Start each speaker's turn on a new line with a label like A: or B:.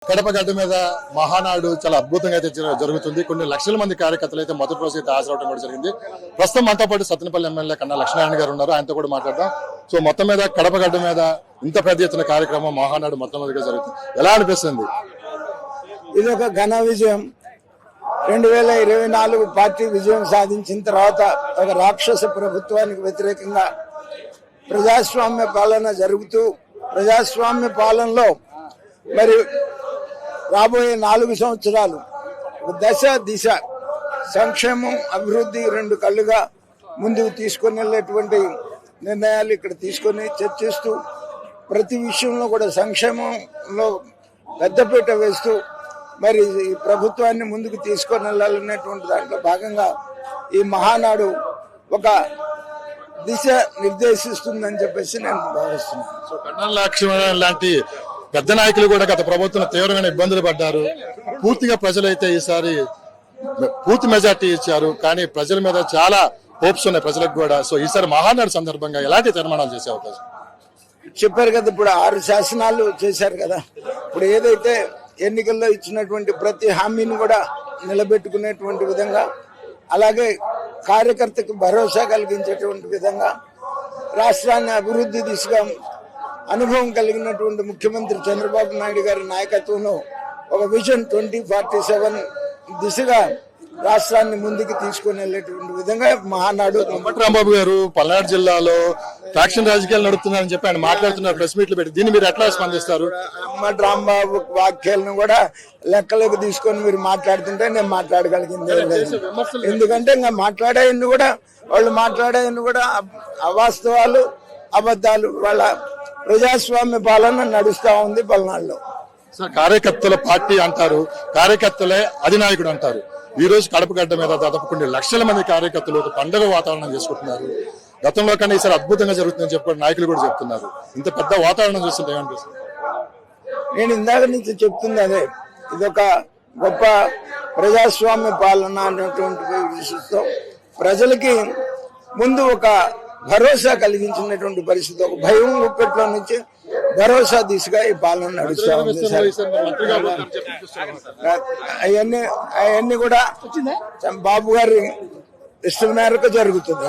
A: కడప గడ్డ మీద మహానాడు చాలా అద్భుతంగా అయితే జరుగుతుంది. కొన్ని లక్షల మంది కార్యకర్తలు అయితే మొదటి రోజు అయితే హాజరవడం కూడా జరిగింది. ప్రస్తుతం మనతో పాటు సత్తెనపల్లి ఎమ్మెల్యే కన్నా లక్ష్మీనారాయణ గారు ఉన్నారు. ఆయనతో కూడా మాట్లాడదాం. సో మొత్తం మీద కడప గడ్డ మీద ఇంత పెద్ద ఎత్తున కార్యక్రమం మహానాడు మొట్టమొదటిగా జరుగుతుంది. ఎలా అనిపిస్తుంది?
B: ఇది ఒక ఘన విజయం. 2024 పార్టీ విజయం సాధించిన తర్వాత ఒక రాక్షస ప్రభుత్వానికి వ్యతిరేకంగా ప్రజాస్వామ్య పాలన జరుగుతూ ప్రజాస్వామ్య పాలనలో మరి రాబోయే 4 సంవత్సరాలు దశ దిశ సంక్షేమం అభివృద్ధి రెండు కళ్ళుగా ముందుకు తీసుకొని వెళ్ళేటువంటి నిర్ణయాలు ఇక్కడ తీసుకొని చర్చిస్తూ ప్రతి విషయంలో కూడా సంక్షేమంలో పెద్దపీట వేస్తూ మరి ఈ ప్రభుత్వాన్ని ముందుకు తీసుకొని వెళ్ళాలనేటువంటి దాంట్లో భాగంగా ఈ మహానాడు ఒక దిశ నిర్దేశిస్తుందని చెప్పేసి నేను భావిస్తున్నాను.
A: సో కన్నా లక్ష్మీనారాయణ లాంటి పెద్ద నాయకులు కూడా గత ప్రభుత్వం తీవ్రమైన ఇబ్బందులు పడ్డారు. పూర్తిగా ప్రజలైతే ఈసారి పూర్తి మెజార్టీ ఇచ్చారు. కానీ ప్రజల మీద చాలా హోప్స్ ఉన్నాయి ప్రజలకు కూడా. సో ఈసారి మహానాడు సందర్భంగా ఎలాంటి తీర్మానాలు చేసే అవకాశం?
B: చెప్పారు కదా, ఇప్పుడు 6 శాసనాలు చేశారు కదా. ఇప్పుడు ఏదైతే ఎన్నికల్లో ఇచ్చినటువంటి ప్రతి హామీని కూడా నిలబెట్టుకునేటువంటి విధంగా, అలాగే కార్యకర్తకు భరోసా కలిగించేటువంటి విధంగా రాష్ట్రాన్ని అభివృద్ధి దిశగా అనుభవం కలిగినటువంటి ముఖ్యమంత్రి చంద్రబాబు నాయుడు గారి నాయకత్వంలో ఒక విజన్ 2047 దిశగా రాష్ట్రాన్ని ముందుకు తీసుకుని వెళ్ళేటువంటి విధంగా మహానాడు.
A: రాంబాబు గారు పల్నాడు జిల్లాలో ఫ్యాక్షన్ రాజకీయాలు నడుస్తున్నారని చెప్పి ఆయన మాట్లాడుతున్నారు ప్రెస్ మీట్లు పెట్టి. దీన్ని మీరు ఎట్లా స్పందిస్తారు?
B: రాంబాబు వాక్యాలను కూడా లెక్కలోకి తీసుకొని మీరు మాట్లాడుతుంటే నేను మాట్లాడగలిగింది. ఎందుకంటే ఇంకా మాట్లాడేయన్ని కూడా వాళ్ళు మాట్లాడేయన్ని కూడా అవాస్తవాలు, అబద్ధాలు. వాళ్ళ ప్రజాస్వామ్య పాలన నడుస్తా ఉంది పల్నాడులో.
A: కార్యకర్తల పార్టీ అంటారు, కార్యకర్తలే అధినాయకుడు అంటారు. ఈ రోజు కడప గడ్డ మీద దాదాపు కొన్ని లక్షల మంది కార్యకర్తలు ఒక పండుగ వాతావరణం చేసుకుంటున్నారు. గతంలో కన్నా ఈసారి అద్భుతంగా జరుగుతుందని చెప్పి నాయకులు కూడా చెప్తున్నారు. ఇంత పెద్ద వాతావరణం చూస్తుంటే ఏమనిపిస్తుంది?
B: నేను ఇందాక నుంచి చెప్తుంది అదే, ఇదొక గొప్ప ప్రజాస్వామ్య పాలన అనేటువంటి విషయంతో ప్రజలకి ముందు ఒక భరోసా కలిగించినటువంటి పరిస్థితి, ఒక భయం గుప్పెట్లో నుంచి భరోసా దిశగా ఈ పాలన నడుస్తా ఉంది. అవన్నీ కూడా బాబు గారి ఇష్టం మేరకు జరుగుతుంది.